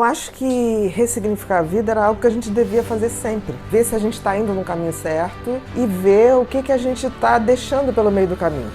Eu acho que ressignificar a vida era algo que a gente devia fazer sempre. Ver se a gente está indo no caminho certo e ver o que a gente está deixando pelo meio do caminho.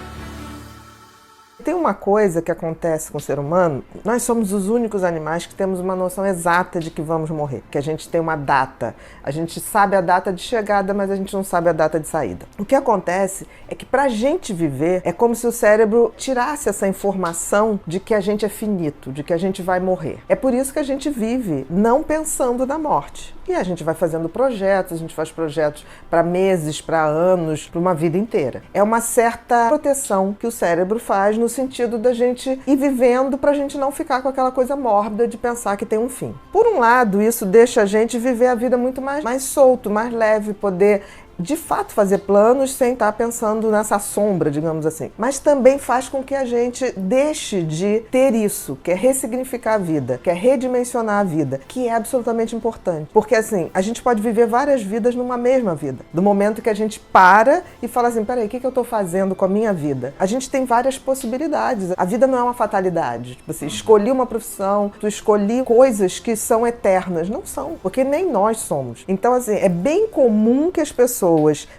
Tem uma coisa que acontece com o ser humano, nós somos os únicos animais que temos uma noção exata de que vamos morrer, que a gente tem uma data. A gente sabe a data de chegada, mas a gente não sabe a data de saída. O que acontece é que pra gente viver, é como se o cérebro tirasse essa informação de que a gente é finito, de que a gente vai morrer. É por isso que a gente vive não pensando na morte. E a gente vai fazendo projetos, a gente faz projetos para meses, para anos, para uma vida inteira. É uma certa proteção que o cérebro faz no sentido da gente ir vivendo para a gente não ficar com aquela coisa mórbida de pensar que tem um fim. Por um lado, isso deixa a gente viver a vida muito mais solto, mais leve, poder de fato fazer planos sem estar pensando nessa sombra, digamos assim. Mas também faz com que a gente deixe de ter isso, que é ressignificar a vida, que é redimensionar a vida, que é absolutamente importante. Porque assim, a gente pode viver várias vidas numa mesma vida. Do momento que a gente para e fala assim, peraí, o que eu estou fazendo com a minha vida? A gente tem várias possibilidades. A vida não é uma fatalidade. Tipo assim, escolhi uma profissão, tu escolhi coisas que são eternas. Não são, porque nem nós somos. Então assim, é bem comum que as pessoas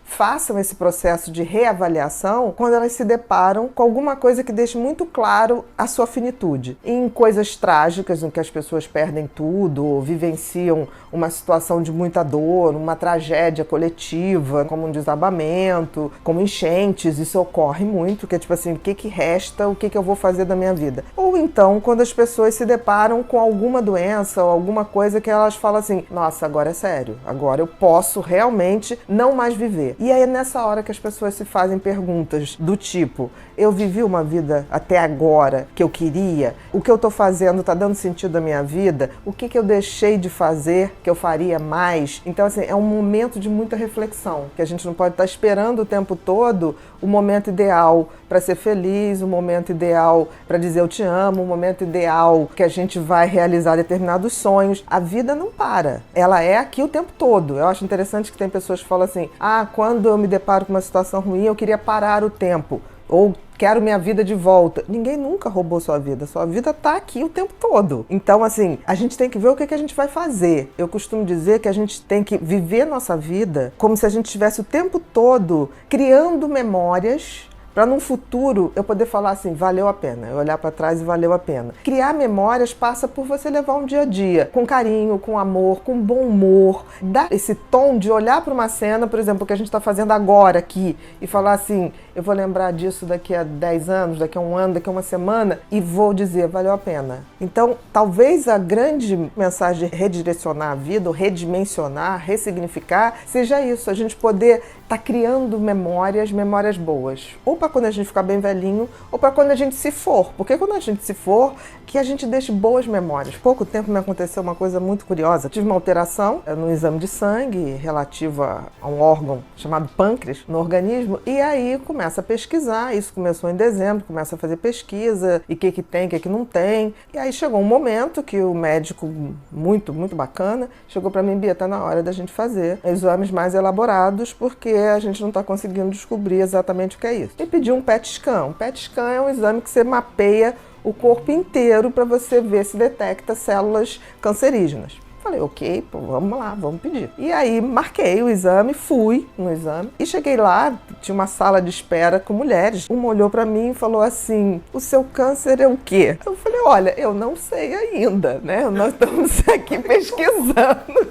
façam esse processo de reavaliação quando elas se deparam com alguma coisa que deixe muito claro a sua finitude. Em coisas trágicas, em que as pessoas perdem tudo, ou vivenciam uma situação de muita dor, uma tragédia coletiva, como um desabamento, como enchentes, isso ocorre muito, que é tipo assim, o que resta, o que eu vou fazer da minha vida? Ou então, quando as pessoas se deparam com alguma doença ou alguma coisa que elas falam assim, nossa, agora é sério, agora eu posso realmente não mais viver. E aí é nessa hora que as pessoas se fazem perguntas do tipo, eu vivi uma vida até agora que eu queria? O que eu tô fazendo tá dando sentido à minha vida? O que eu deixei de fazer que eu faria mais? Então assim, é um momento de muita reflexão, que a gente não pode estar esperando o tempo todo o momento ideal para ser feliz, o momento ideal para dizer eu te amo, o momento ideal que a gente vai realizar determinados sonhos. A vida não para, ela é aqui o tempo todo. Eu acho interessante que tem pessoas que falam assim, quando eu me deparo com uma situação ruim, eu queria parar o tempo, ou quero minha vida de volta. Ninguém nunca roubou sua vida tá aqui o tempo todo. Então, assim, a gente tem que ver o que a gente vai fazer. Eu costumo dizer que a gente tem que viver nossa vida como se a gente estivesse o tempo todo criando memórias para num futuro eu poder falar assim, valeu a pena, eu olhar para trás e valeu a pena. Criar memórias passa por você levar um dia a dia, com carinho, com amor, com bom humor, dar esse tom de olhar para uma cena, por exemplo, que a gente está fazendo agora aqui, e falar assim, eu vou lembrar disso daqui a 10 anos, daqui a um ano, daqui a uma semana, e vou dizer, valeu a pena. Então, talvez a grande mensagem de redirecionar a vida, ou redimensionar, ressignificar, seja isso, a gente poder estar criando memórias boas. Ou para quando a gente ficar bem velhinho, ou para quando a gente se for. Porque quando a gente se for, que a gente deixe boas memórias. Pouco tempo me aconteceu uma coisa muito curiosa. Tive uma alteração no exame de sangue relativa a um órgão chamado pâncreas no organismo. E aí começa a pesquisar. Isso começou em dezembro, começa a fazer pesquisa. E o que tem, o que não tem. E aí chegou um momento que o médico, muito bacana, chegou para mim, Bia, tá na hora da gente fazer exames mais elaborados, porque a gente não está conseguindo descobrir exatamente o que é isso. E pediu um PET scan. Um PET scan é um exame que você mapeia o corpo inteiro para você ver se detecta células cancerígenas. Falei, ok, pô, vamos lá, vamos pedir. E aí marquei o exame, fui no exame e cheguei lá, tinha uma sala de espera com mulheres. Uma olhou para mim e falou assim, o seu câncer é o quê? Eu falei, olha, eu não sei ainda, né? Nós estamos aqui pesquisando.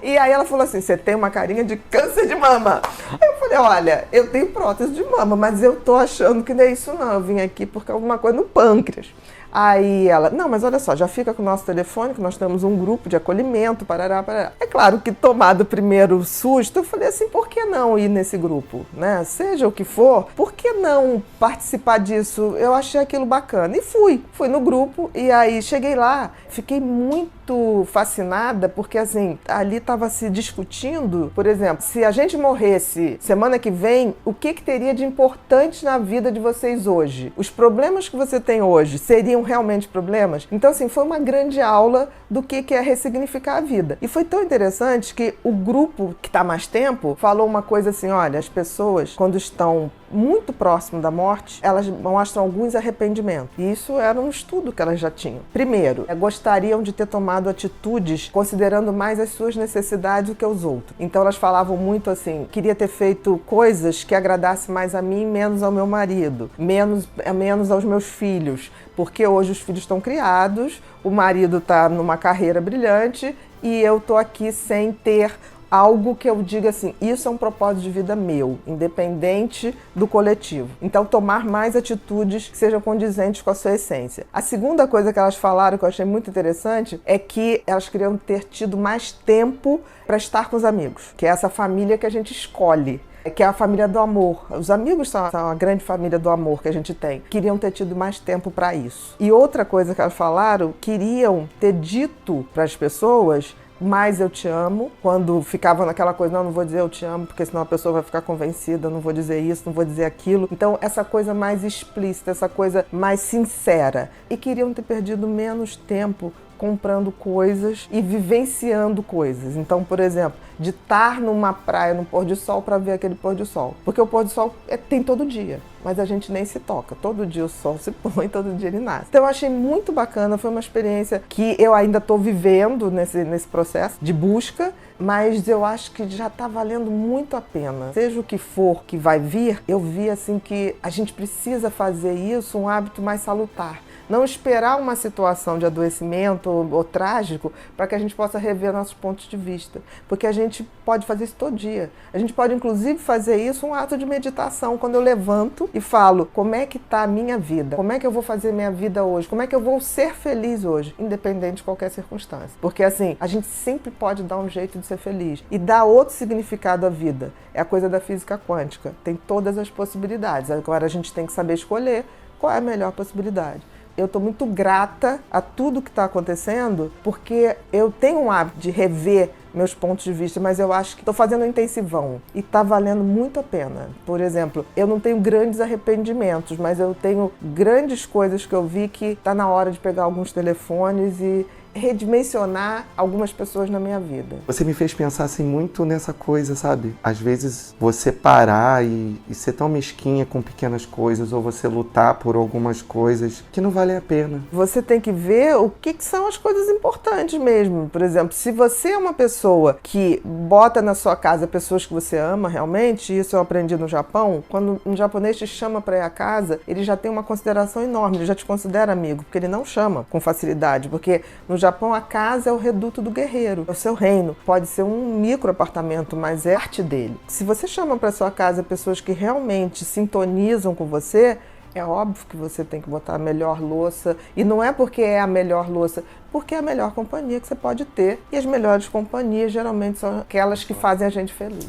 E aí ela falou assim, você tem uma carinha de câncer de mama. Eu falei, olha, eu tenho prótese de mama, mas eu tô achando que não é isso não, eu vim aqui porque alguma coisa no pâncreas. Aí ela, não, mas olha só, já fica com o nosso telefone, que nós temos um grupo de acolhimento, parará. É claro que tomado o primeiro susto, eu falei assim, por que não ir nesse grupo, né? Seja o que for, por que não participar disso? Eu achei aquilo bacana. E fui no grupo, e aí cheguei lá, fiquei muito fascinada, porque assim, ali estava se discutindo, por exemplo, se a gente morresse semana que vem, o que teria de importante na vida de vocês hoje? Os problemas que você tem hoje seriam realmente problemas? Então, assim, foi uma grande aula do que é ressignificar a vida. E foi tão interessante que o grupo que está mais tempo falou uma coisa assim, olha, as pessoas, quando estão muito próximo da morte, elas mostram alguns arrependimentos. E isso era um estudo que elas já tinham. Primeiro, gostariam de ter tomado atitudes considerando mais as suas necessidades do que os outros. Então elas falavam muito assim, queria ter feito coisas que agradassem mais a mim, menos ao meu marido, menos aos meus filhos, porque hoje os filhos estão criados, o marido está numa carreira brilhante e eu estou aqui sem ter algo que eu diga assim, isso é um propósito de vida meu, independente do coletivo. Então, tomar mais atitudes que sejam condizentes com a sua essência. A segunda coisa que elas falaram, que eu achei muito interessante, é que elas queriam ter tido mais tempo para estar com os amigos, que é essa família que a gente escolhe, que é a família do amor. Os amigos são a grande família do amor que a gente tem. Queriam ter tido mais tempo para isso. E outra coisa que elas falaram, queriam ter dito para as pessoas mais eu te amo, quando ficava naquela coisa, não vou dizer eu te amo, porque senão a pessoa vai ficar convencida, não vou dizer isso, não vou dizer aquilo. Então, essa coisa mais explícita, essa coisa mais sincera. E queriam ter perdido menos tempo comprando coisas e vivenciando coisas. Então, por exemplo, de estar numa praia no pôr do sol para ver aquele pôr do sol. Porque o pôr do sol tem todo dia, mas a gente nem se toca. Todo dia o sol se põe, todo dia ele nasce. Então eu achei muito bacana, foi uma experiência que eu ainda estou vivendo nesse processo de busca, mas eu acho que já está valendo muito a pena. Seja o que for que vai vir, eu vi assim que a gente precisa fazer isso um hábito mais salutar. Não esperar uma situação de adoecimento ou trágico para que a gente possa rever nossos pontos de vista. Porque a gente pode fazer isso todo dia. A gente pode, inclusive, fazer isso um ato de meditação. Quando eu levanto e falo, como é que está a minha vida? Como é que eu vou fazer minha vida hoje? Como é que eu vou ser feliz hoje? Independente de qualquer circunstância. Porque, assim, a gente sempre pode dar um jeito de ser feliz. E dar outro significado à vida. É a coisa da física quântica. Tem todas as possibilidades. Agora a gente tem que saber escolher qual é a melhor possibilidade. Eu estou muito grata a tudo que está acontecendo, porque eu tenho um hábito de rever meus pontos de vista, mas eu acho que estou fazendo um intensivão e está valendo muito a pena. Por exemplo, eu não tenho grandes arrependimentos, mas eu tenho grandes coisas que eu vi que está na hora de pegar alguns telefones e redimensionar algumas pessoas na minha vida. Você me fez pensar assim muito nessa coisa, sabe? Às vezes você parar e ser tão mesquinha com pequenas coisas ou você lutar por algumas coisas que não valem a pena. Você tem que ver o que são as coisas importantes mesmo. Por exemplo, se você é uma pessoa que bota na sua casa pessoas que você ama realmente, isso eu aprendi no Japão, quando um japonês te chama para ir à casa, ele já tem uma consideração enorme, ele já te considera amigo, porque ele não chama com facilidade, porque no Japão, a casa é o reduto do guerreiro, é o seu reino. Pode ser um micro apartamento, mas é parte dele. Se você chama para sua casa pessoas que realmente sintonizam com você, é óbvio que você tem que botar a melhor louça. E não é porque é a melhor louça, porque é a melhor companhia que você pode ter. E as melhores companhias geralmente são aquelas que fazem a gente feliz.